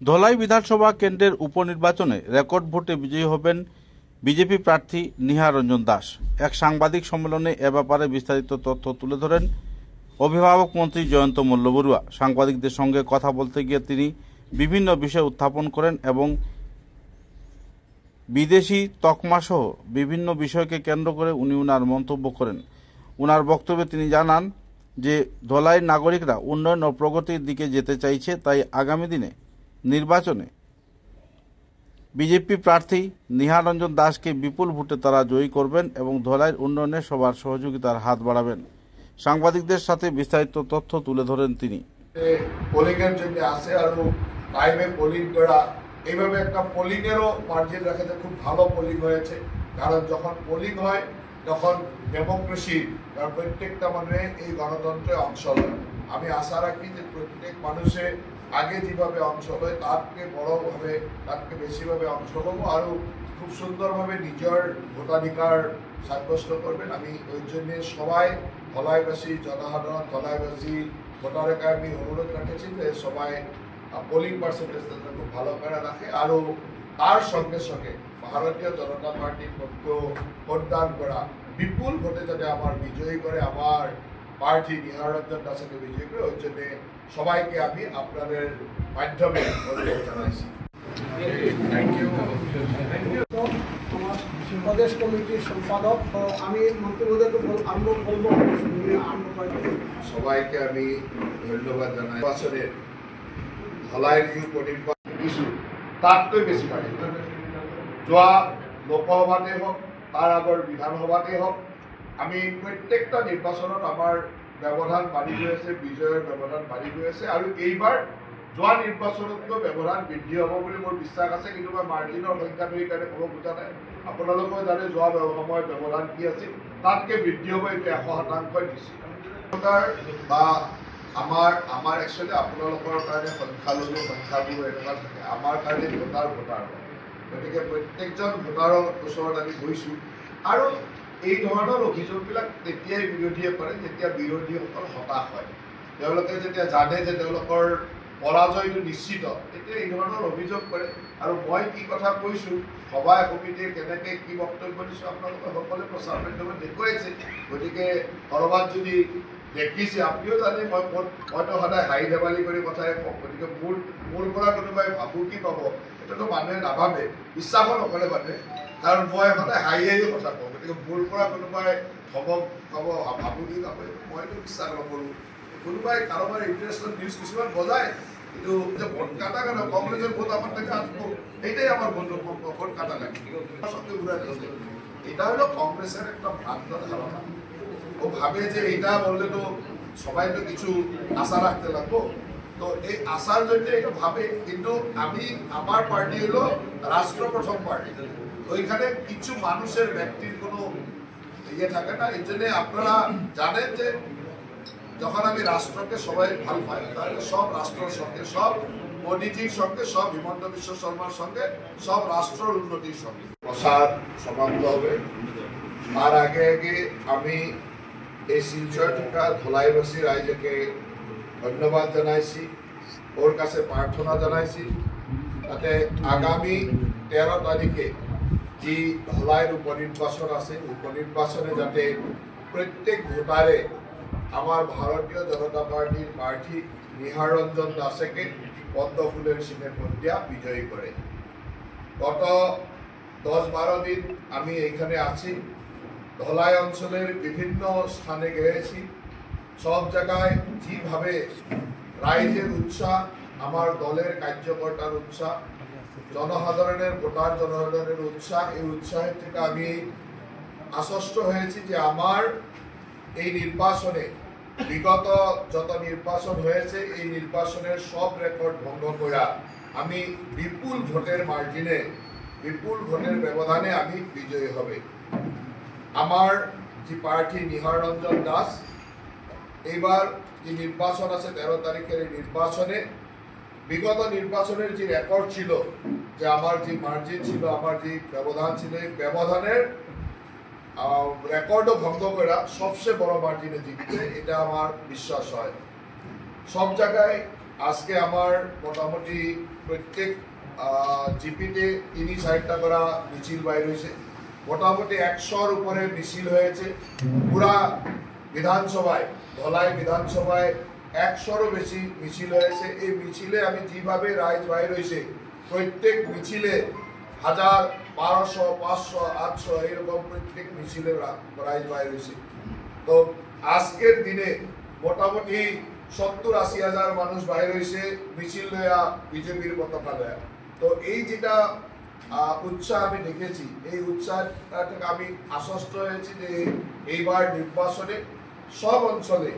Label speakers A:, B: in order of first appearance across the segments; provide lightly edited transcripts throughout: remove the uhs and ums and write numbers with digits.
A: ধলাই বিধানসভা কেন্দ্রের উপনির্বাচনে রেকর্ড ভোটে বিজয়ী হবেন বিজেপি প্রার্থী নিহার রঞ্জন দাস। এক সাংবাদিক সম্মেলনে এ ব্যাপারে বিস্তারিত তথ্য তুলে ধরেন অভিভাবক মন্ত্রী জয়ন্ত মল্ল বড়ুয়া। সাংবাদিকদের সঙ্গে কথা বলতে গিয়ে তিনি বিভিন্ন বিষয় উত্থাপন করেন এবং বিদেশি তকমাসহ বিভিন্ন বিষয়কে কেন্দ্র করে উনি উনার মন্তব্য করেন। উনার বক্তব্যে তিনি জানান যে ধলাইয়ের নাগরিকরা উন্নয়ন ও প্রগতির দিকে যেতে চাইছে, তাই আগামী দিনে নির্বাচনে বিজেপি প্রার্থী নিহার রঞ্জন দাসকে বিপুল ভোটে তারা জয়ী করবেন এবং ধলাইয়ের উন্নয়নে সবার সহযোগিতার হাত বাড়াবেন। সাংবাদিকদের সাথে বিস্তারিত তথ্য তুলে ধরেন তিনি।
B: পোলিংয়ের জন্য আসে আর টাইমে পোলিং করা, এইভাবে একটা পোলিংয়েরও মার্জিন রাখাতে খুব ভালো পোলিং হয়েছে। কারণ যখন পোলিং হয় তখন ডেমোক্রেসি, কারণ প্রত্যেকটা মানুষে এই গণতন্ত্রে অংশ হয়। আমি আশা রাখি যে প্রত্যেক মানুষে আগে যেভাবে অংশ হয় তার থেকে বড়ভাবে, তার থেকে বেশিভাবে অংশ হবো, আরও খুব সুন্দরভাবে নিজের ভোটাধিকার সাব্যস্ত করবেন। আমি ওই জন্যে সবাই ধলাইবাসী জনসাধারণ, ধলাইবাসী ভোটারকে আমি অনুরোধ রাখেছি যে সবাই পোলিং পার্সেন্টেজ খুব ভালো করে রাখে। আরও তার সঙ্গে সঙ্গে ভারতীয় জনতা পার্টির পক্ষ ভোটদান করা, বিপুল ভোটে যাতে আমার বিজয়ী করে, আমার প্রার্থী নিহার রঞ্জন দাসকে বিজয়ী করে, ওই জন্যে সবাইকে আমি আপনাদের মাধ্যমে অনুরোধ জানাইছি।
C: প্রদেশ কমিটির সম্পাদক আমি মন্ত্রীদেরকে বলবো
B: সবাইকে আমি ধন্যবাদ জানাই। নির্বাচনের ধলাইয়ের যে উপনির্বাচন ইস্যু তাতকৈ বেশি পারে, যোৱা লোকসভাতে হোক তার আগর বিধানসভাতে হোক, আমি প্রত্যেকটা নির্বাচনত আমার ব্যবধান বাড়ি গৈ আছে, বিজয়ের ব্যবধান বাড়ি গৈ আছে। আর এইবার যোৱা নির্বাচনতকৈ ব্যবধান বৃদ্ধি হব বলে মোৰ বিশ্বাস আছে। কিন্তু মই মাৰ্জিনৰ সংখ্যা ধৰি কাৰণে ক'ব খোজা নাই। আপোনালোকে জানে যোৱা সময়ৰ ব্যবধান কি আছিল, তাতকৈ বৃদ্ধি হ'ব এইটো 100% নিশ্চিত। বা আমাৰ একচুৱেলি আপোনালোকৰ কাৰণে সংখ্যালঘু সংখ্যাগুৰু এনেকুৱা থাকে, আমাৰ কাৰণে ভোটাৰ হয়। গতিকে প্ৰত্যেকজন ভোটাৰৰ ওচৰত আমি গৈছোঁ। আৰু এই ধৰণৰ অভিযোগবিলাক তেতিয়াই বিৰোধীয়ে কৰে যেতিয়া বিৰোধীসকল হতাশ হয়। তেওঁলোকে যেতিয়া জানে যে তেওঁলোকৰ পৰাজয়টো নিশ্চিত, তেতিয়া এই ধৰণৰ অভিযোগ কৰে। আৰু মই কি কথা কৈছোঁ, সভা সমিতিৰ কেনেকৈ কি বক্তব্য দিছোঁ আপোনালোকে সকলোৱে প্ৰচাৰ মাধ্যমত দেখুৱাইছে। গতিকে ক'ৰবাত যদি দেখিছে, আপুনিও জানে মইতো সদায় হাঁহি ধেমালি কৰি কথাই কওঁ। গতিকে মোৰ পৰা কোনোবাই ভাবুকি পাব এইটোতো মানুহে নাভাবে, বিশ্বাসো নকৰে মানুহে, কাৰণ মই সদায় হাঁহি হাঁহি কথা কওঁ। গতিকে মোৰ পৰা কোনোবাই ধমক পাব, ভাবুকি পাব, মইতো বিশ্বাস নকৰোঁ। কোনোবাই কাৰোবাৰ ইণ্টাৰেষ্টত নিউজ কিছুমান বজায়, কিন্তু যে ভোট কাটা কেন, কংগ্রেসের ভোট আমার থেকে আসবো, এইটাই আমার ভোট কাটা লাগে সঙ্গে ঘুরে দিচ্ছে। এটা হলো কংগ্রেসের একটা ভ্রান্ত ধারণা। ও ভাবে যে এইটা বললে তো সবাই তো কিছু আশা রাখতে লাগবো, তো এই আশার জন্য এটা ভাবে। কিন্তু আমার পার্টি হলো রাষ্ট্র প্রথম পার্টি, ওইখানে কিছু মানুষের ব্যক্তির কোনো ইয়ে থাকে না। এই জন্য আপনারা জানেন যে যখন আমি রাষ্ট্রকে সবাই ভাল পাই, তাহলে সব রাষ্ট্রের সঙ্গে, সব মোদীজির সঙ্গে, সব হিমন্ত বিশ্ব শর্মার সঙ্গে, সব রাষ্ট্রের উন্নতির সঙ্গে প্রসার সমাপ্ত হবে। তার আগে আমি এই শিলচর থাকা ধলাইবাসী রাইজকে ধন্যবাদ জানাইছি, ওর কাছে প্রার্থনা জানাইছি যাতে আগামী 13 তারিখে যে ধলাইয়ের উপনির্বাচন আছে, উপনির্বাচনে যাতে প্রত্যেক ভোটারে আমার ভারতীয় জনতা পার্টির প্রার্থী নিহার রঞ্জন দাসকে পদ্ম ফুলের সিনের ভোট দিয়া বিজয়ী করে। গত 10-12 দিন আমি এইখানে আছি, ধলাই অঞ্চলের বিভিন্ন স্থানে গিয়েছি। সব জায়গায় যেভাবে রাইজের উৎসাহ, আমার দলের কার্যকর্তার উৎসাহ, জনসাধারণের ভোটার জনসাধারণের উৎসাহ, এই উৎসাহের থেকে আমি আশ্বস্ত হয়েছি যে আমার এই নির্বাচনে, বিগত যত নির্বাচন হয়েছে, এই নির্বাচনের সব রেকর্ড ভঙ্গ করা আমি বিপুল ভোটের মার্জিনে, বিপুল ভোটের ব্যবধানে আমি বিজয়ী হবে। আমার যে প্রার্থী নিহার রঞ্জন দাস, এইবার যে নির্বাচন আছে 13 তারিখের এই নির্বাচনে, বিগত নির্বাচনের যে রেকর্ড ছিল, যে আমার যে মার্জিন ছিল, আমার যে ব্যবধান ছিল, এই ব্যবধানের রেকর্ডও ভঙ্গ করা সবচেয়ে বড় মার্জিনে জিতবে, এটা আমার বিশ্বাস হয়। সব জায়গায় আজকে আমার মোটামুটি প্রত্যেক জিপিতে 3-4টা করা মিছিল বাইর হয়েছে। মোটামুটি 100-র উপরে মিছিল হয়েছে পুরা বিধানসভায়। ধলাই বিধানসভায় 100-রও বেশি মিছিল হয়েছে। এই মিছিলে আমি যেভাবে রাইজ বাইর হয়েছে, প্রত্যেক মিছিলে 1000, 1200, 500, 800 এরকম প্রত্যেক মিছিলে রাইজ বাইর হয়েছে। তো আজকের দিনে মোটামুটি 70-80 হাজার মানুষ বাইর হয়েছে মিছিল লয়া, বিজেপির পতাকা লয়া। তো এই যেটা উৎসাহ আমি দেখেছি, এই উৎসাহটা থেকে আমি আশ্বস্ত হয়েছি যে এইবার নির্বাচনে সব অঞ্চলে,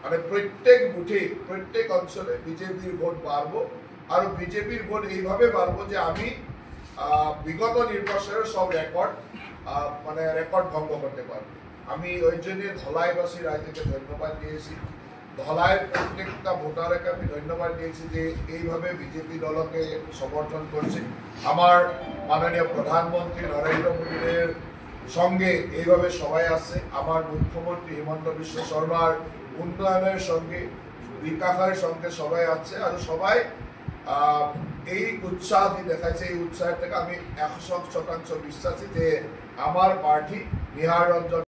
B: মানে প্রত্যেক বুথে, প্রত্যেক অঞ্চলে বিজেপির ভোট বাড়বো। আর বিজেপির ভোট এইভাবে বাড়বো যে আমি বিগত নির্বাচনের সব রেকর্ড ভঙ্গ করতে পারবো। আমি ওই জন্য ধলাইবাসী রাজ্যকে ধন্যবাদ দিয়েছি, ধলাইয়ের প্রত্যেকটা ভোটারকে আমি ধন্যবাদ দিয়েছি যে এইভাবে বিজেপি দলকে সমর্থন করছে। আমার মাননীয় প্রধানমন্ত্রী নরেন্দ্র মোদীর সঙ্গে এইভাবে সবাই আসছে। আমার মুখ্যমন্ত্রী হিমন্ত বিশ্ব শর্মার উন্নয়নের সঙ্গে, বিকাশের সঙ্গে সবাই আসছে। আর সবাই এই উৎসাহ দেখাচ্ছে। এই উৎসাহের থেকে আমি 100% বিশ্বাসী যে আমার প্রার্থী নিহার রঞ্জন